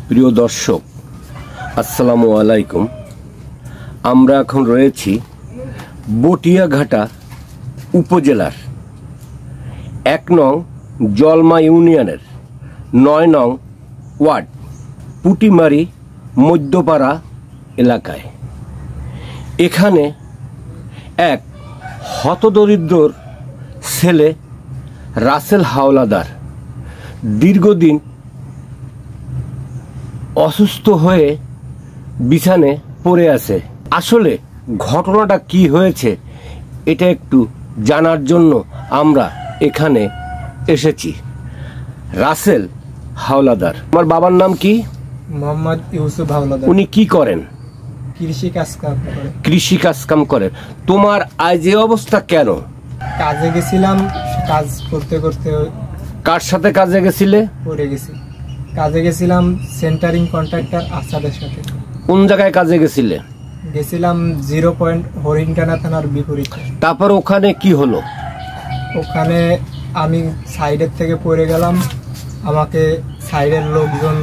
প্রিয় দর্শক, আসসালামু আলাইকুম। আমরা এখন রয়েছি বটিয়াঘাটা উপজেলার ১ নং জলমা ইউনিয়নের ৯ নং ওয়ার্ড পুটিমারি মধ্যপাড়া এলাকায়। এখানে এক হতদরিদ্রর ছেলে রাসেল হাওলাদার দীর্ঘদিন অসুস্থ হয়ে বিছানায় পড়ে আছে। আসলে ঘটনাটা কি হয়েছে এটা একটু জানার জন্য আমরা এখানে এসেছি। রাসেল হাওলাদার, আমার বাবার নাম কি? মোহাম্মদ ইউসুফ হাওলাদার। উনি কি করেন? কৃষি কাজ করেন। তোমার আজ এই অবস্থা কেন? কাজে গেছিলাম, কাজ করতে করতে। কার সাথে কাজে গেছিলে? পড়ে গেছি। কাজে গেছিলাম সেন্টারিং কন্ট্রাক্টর আসাদের সাথে। কোন জায়গায় কাজে গেছিলে? গেছিলাম 0 পয়েন্ট হরিণটানা থানার বিপরীতে। তারপর ওখানে কি হলো? ওখানে আমি সাইডের থেকে পড়ে গেলাম। আমাকে সাইডের লোকজন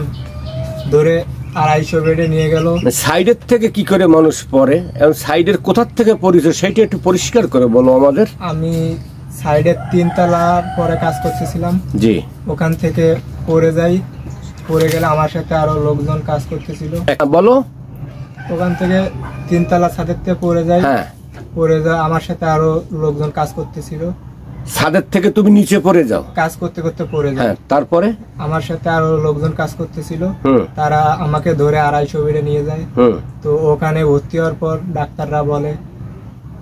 ধরে 250 বেডে নিয়ে গেল। সাইডের থেকে কি করে মানুষ পড়ে এবং সাইডের কোথার থেকে পড়েছে সেটা একটু পরিষ্কার করে বলো আমাদের। আমি সাইডের 3 তলার পরে কাজ করতেছিলাম। জি। ওখান থেকে পড়ে যাই। পড়ে গেলে আমার সাথে আরো লোকজন কাজ করতেছিল। বলো। ওখান থেকে 3 তলা ছাদের থেকে পড়ে যাই। হ্যাঁ। পড়ে যায়, আমার সাথে আরো লোকজন কাজ করতেছিল। ছাদের থেকে তুমি নিচে পড়ে যাও? কাজ করতে করতে পড়ে যায়। হ্যাঁ, তারপরে আমার সাথে আরো লোকজন কাজ করতেছিল। তারা আমাকে ধরে 250 বেডে নিয়ে যায়। তো ওখানে ভর্তি হওয়ার পর ডাক্তাররা বলে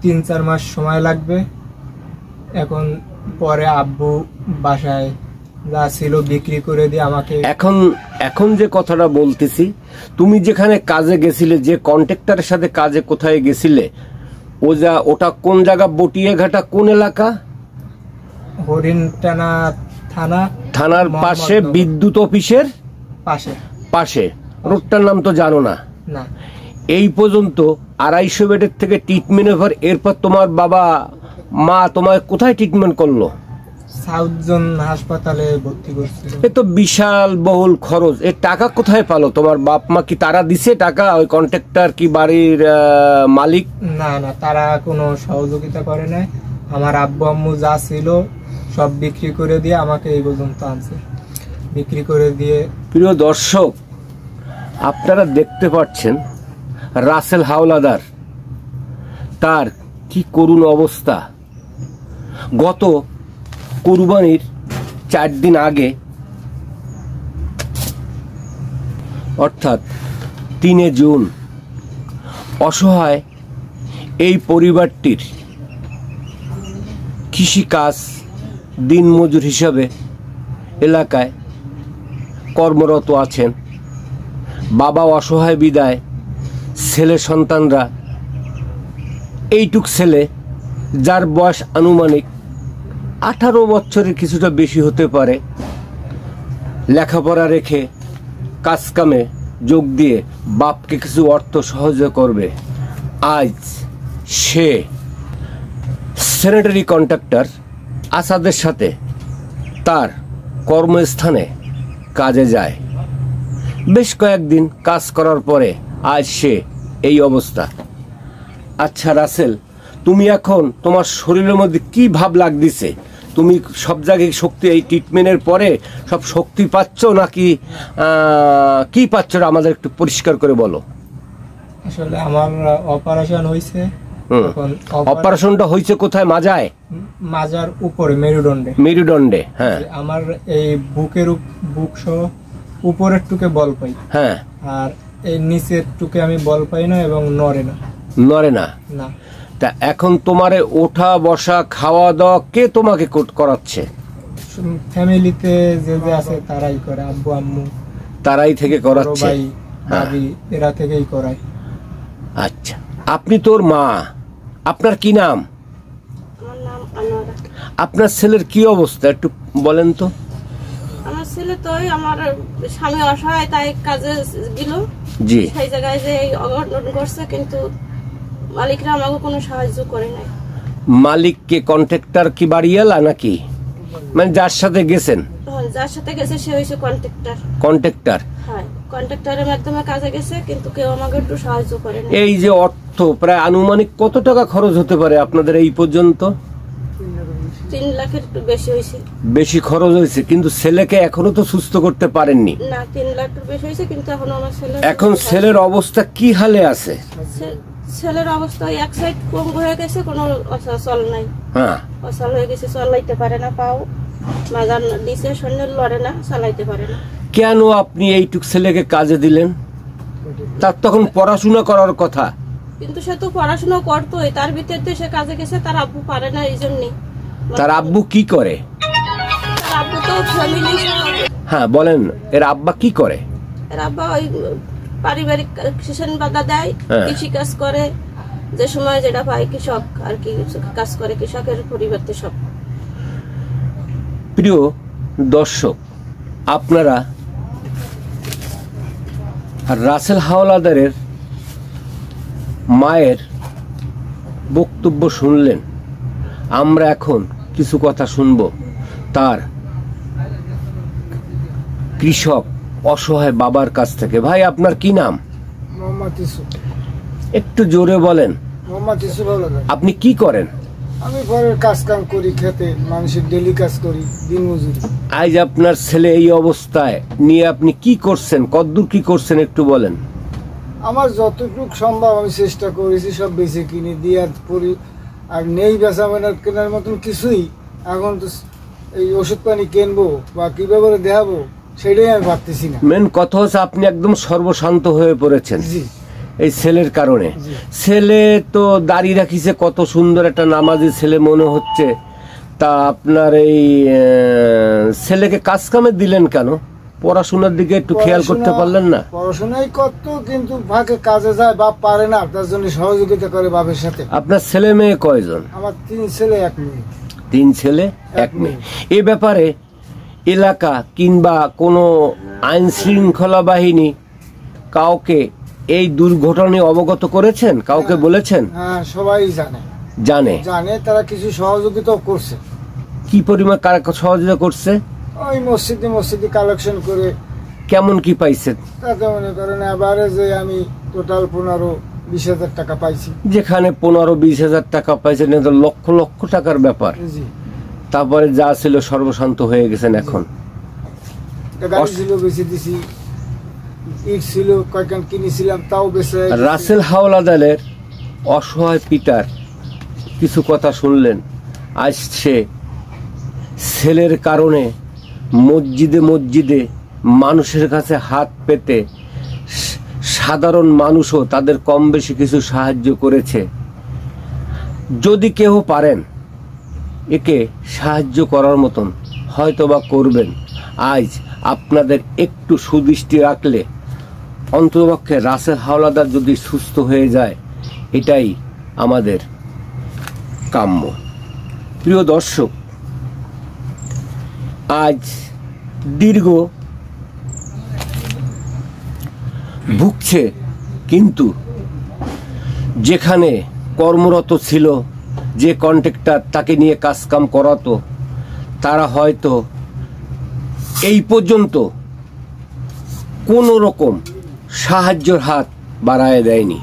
3-4 মাস সময় লাগবে। এখন পরে আব্বু বাসায় যা ছিল বিক্রি করে দিয়ে আমাকে। এখন যে কথাটা বলতেছি, তুমি যেখানে কাজে গেছিলে, যে কন্ট্রাক্টরের সাথে কাজে কোথায় গেছিলে, ওটা কোন জায়গা? বটিয়াঘাটা কোন এলাকা? হরিণটানা থানার পাশে, বিদ্যুৎ অফিসের পাশে। রোডটার নাম তো জানো না? না। এই পর্যন্ত 250 বেডের থেকে ট্রিটমেন্টের পর এরপর তোমার বাবা মা তোমার কোথায় ট্রিটমেন্ট করলো? সাউথ জোন হাসপাতালে ভর্তি করছিল। এ তো বিশাল বহুল খরচ। এর টাকা কোথায় পালো? তোমার বাপ মা কি তারা দিছে টাকা? ওই কন্ট্রাক্টর কি বাড়ির মালিক? না, তারা কোনো সহযোগিতা করে নাই। আমার আব্বু আম্মু যা ছিল সব বিক্রি করে দিয়ে আমাকে এই পর্যন্ত আনছে। বিক্রি করে দিয়ে। প্রিয় দর্শক, আপনারা দেখতে পাচ্ছেন রাসেল হাওলাদার, তার কি করুণ অবস্থা। গত কুরবানির 4 দিন আগে, অর্থাৎ 3 জুন, অসহায় এই পরিবারটির কৃষিকাজ দিনমজুর হিসাবে এলাকায় কর্মরত আছেন। বাবা অসহায় বিদায় ছেলে সন্তানরা, এইটুক ছেলে যার বয়স আনুমানিক 18 বছরের কিছুটা বেশি হতে পারে, লেখাপড়া রেখে কাজকামে যোগ দিয়ে বাপকে কিছু অর্থ সহযোগিতা করবে। আজ সে স্যানিটারি কন্ট্রাক্টর আসাদের সাথে তার কর্মস্থানে কাজে যায়। বেশ কয়েকদিন কাজ করার পরে আজ সে এই অবস্থা। আচ্ছা রাসেল, তুমি এখন তোমার শরীরের মধ্যে কি ভাব লাগতেছে? তুমি সব জায়গায় শক্তি, এই ট্রিটমেন্টের পরে সব শক্তি পাচ্ছ নাকি কি পাচ্ছ? আমাদের একটু পরিষ্কার করে বলো। আসলে আমার অপারেশন হয়েছে। অপারেশনটা হয়েছে কোথায়? মাজায়? মাজার উপরে, মেরুদণ্ডে। হ্যাঁ। আমার এই বুক সহ উপরের টুকে বল পাই। হ্যাঁ। আর এই নিচের টুকে আমি বল পাই না এবং নড়ে না। তা এখন তোমার ওঠা বসা খাওয়া দাওয়া কে তোমাকে করাচ্ছে? ফ্যামিলিতে যে আছে তারাই করে। আব্বু আম্মু তারাই থেকে করাচ্ছে। ভাই ভাবি এরা থেকেই করায়। আচ্ছা, আপনি তোর মা, আপনার কি নাম? আমার নাম আনোয়ারা। আপনার ছেলের কি অবস্থা একটু বলেন তো। আমার ছেলে তো আমার স্বামী অসহায়, তাই কাজে গেল। জি। সেই জায়গায় যে অঘটন ঘটছে, কিন্তু মালিকরা আমাকে কোনো সাহায্য করে নাই। মালিক কে? কন্ট্রাক্টর কি বাড়িওয়ালা নাকি? মানে যার সাথে গেছেন? যার সাথে গেছে সে হইছে কন্ট্রাক্টর। কন্ট্রাক্টর। হ্যাঁ। কন্ট্রাক্টরের মাধ্যমে কাজে গেছে, কিন্তু কেউ আমাকে একটু সাহায্য করে না। এই যে অর্থ প্রায় আনুমানিক কত টাকা খরচ হতে পারে আপনাদের এই পর্যন্ত? 3 লাখের একটু বেশি হয়েছে। বেশি খরচ হয়েছে, কিন্তু ছেলেকে এখনো তো সুস্থ করতে পারেননি। না, 3 লাখের বেশি হয়েছে, কিন্তু এখনো আমার ছেলে। এখন ছেলের অবস্থা কি হালে আছে? ছেলের অবস্থা এক সাইড পঙ্গু হয়ে গেছে, কোনো চল নাই। হ্যাঁ, অচল হয়ে গেছে, চলাইতে পারে না, পাও মাজার দিছে, শরীর লড়ে না, চালাইতে পারে না। কেন আপনি এইটুক ছেলেকে কাজে দিলেন? তার তখন পড়াশোনা করার কথা। কিন্তু সে তো পড়াশোনা করতোই, তার ভিতরে সে কাজে গেছে, তার আব্বু পারে না, এই জন্যই। তার আব্বু কি করে? তার আব্বু তো ফ্যামিলি। হ্যাঁ বলেন, এর আব্বা কি করে? এর আব্বা ওই পারিবারিক কৃষি বাধা দেয়, কৃষি কাজ করে, যে সময় যেটা পায় কৃষক আর কি কাজ করে, কৃষকের পরিবর্তে সব। প্রিয় দর্শক, আপনারা রাসেল হাওলাদারের মায়ের বক্তব্য শুনলেন। আমরা এখন কিছু কথা শুনবো তার কৃষক অসহায় বাবার কাছ থেকে। ভাই, আপনার কি নাম? মোহাম্মদ ইসু। একটু জোরে বলেন। মোহাম্মদ ইসু হাওলাদার। আপনি কি করেন? আমি ঘরের কাজ কাম করি, খেতে মানুষের ডেলি কাজ করি, দিন মজুরি। আজ আপনার ছেলে এই অবস্থায় নিয়ে আপনি কি করছেন, কতদূর কি করছেন একটু বলেন। আমার যতটুকু সম্ভব আমি চেষ্টা করেছি, সব বেঁচে কিনে দিয়ে পড়ি, আর নেই বেচা কেনার মতন কিছুই। এখন তো এই ওষুধ পানি কিনবো বা কিভাবে দেখাবো সেটাই আমি ভাবতেছি না। মেন কথা হচ্ছে আপনি একদম সর্বশান্ত হয়ে পড়েছেন জি, এই ছেলের কারণে। জি। ছেলে তো দাড়ি রাখিছে, কত সুন্দর একটা নামাজি ছেলে মনে হচ্ছে। তা আপনার এই ছেলেকে কাজ কামে দিলেন কেন? পড়াশোনার দিকে একটু খেয়াল করতে পারলেন না? পড়াশোনাই করত, কিন্তু ভাগে কাজে যায়, বাপ পারে না, তার জন্য সহযোগিতা করে বাপের সাথে। আপনার ছেলে মেয়ে কয়জন? আমার 3 ছেলে 1 মেয়ে। 3 ছেলে 1 মেয়ে। এ ব্যাপারে এলাকা কিংবা কোনো আইন শৃঙ্খলা বাহিনী কাউকে এই দুর্ঘটনায় অবগত করেছেন? কাউকে বলেছেন? হ্যাঁ, সবাই জানে, তারা কিছু সহযোগিতা করছে। কি পরিমাণ কারা সহযোগিতা করছে? ওই মসজিদে কালেকশন করে। কেমন কি পাইছেন? তাতে মনে করেন এবারে যে আমি টোটাল 15-20 হাজার টাকা পাইছি। যেখানে 15-20 হাজার টাকা পাইছেন, এটা লক্ষ লক্ষ টাকার ব্যাপার। জি। তারপরে যা ছিল সর্বশান্ত হয়ে গেছেন এখন। গাড়ি ছিল বেশি দিছি, ইট ছিল কয়েকখান কিনেছিলাম, তাও বেশি। রাসেল হাওলাদারের অসহায় পিতার কিছু কথা শুনলেন। আজ সে ছেলের কারণে মসজিদে মানুষের কাছে হাত পেতে, সাধারণ মানুষও তাদের কম বেশি কিছু সাহায্য করেছে। যদি কেউ পারেন একে সাহায্য করার মতন হয়তোবা করবেন। আজ আপনাদের একটু সুদৃষ্টি রাখলে অন্ততপক্ষে রাসেল হাওলাদার যদি সুস্থ হয়ে যায়, এটাই আমাদের কাম্য। প্রিয় দর্শক, আজ দীর্ঘ ভুগছে, কিন্তু যেখানে কর্মরত ছিল, যে কন্ট্রাক্টর তাকে নিয়ে কাজকাম করাতো, তারা হয়তো এই পর্যন্ত কোনো রকম সাহায্যের হাত বাড়ায় দেয়নি,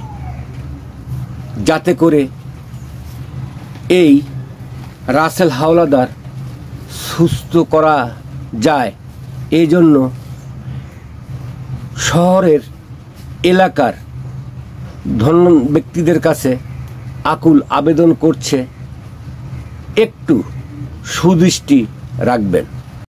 যাতে করে এই রাসেল হাওলাদার সুস্থ করা যায়। এই জন্য শহরের এলাকার ধন্য ব্যক্তিদের কাছে আকুল আবেদন করছে, একটু সুদৃষ্টি রাখবেন।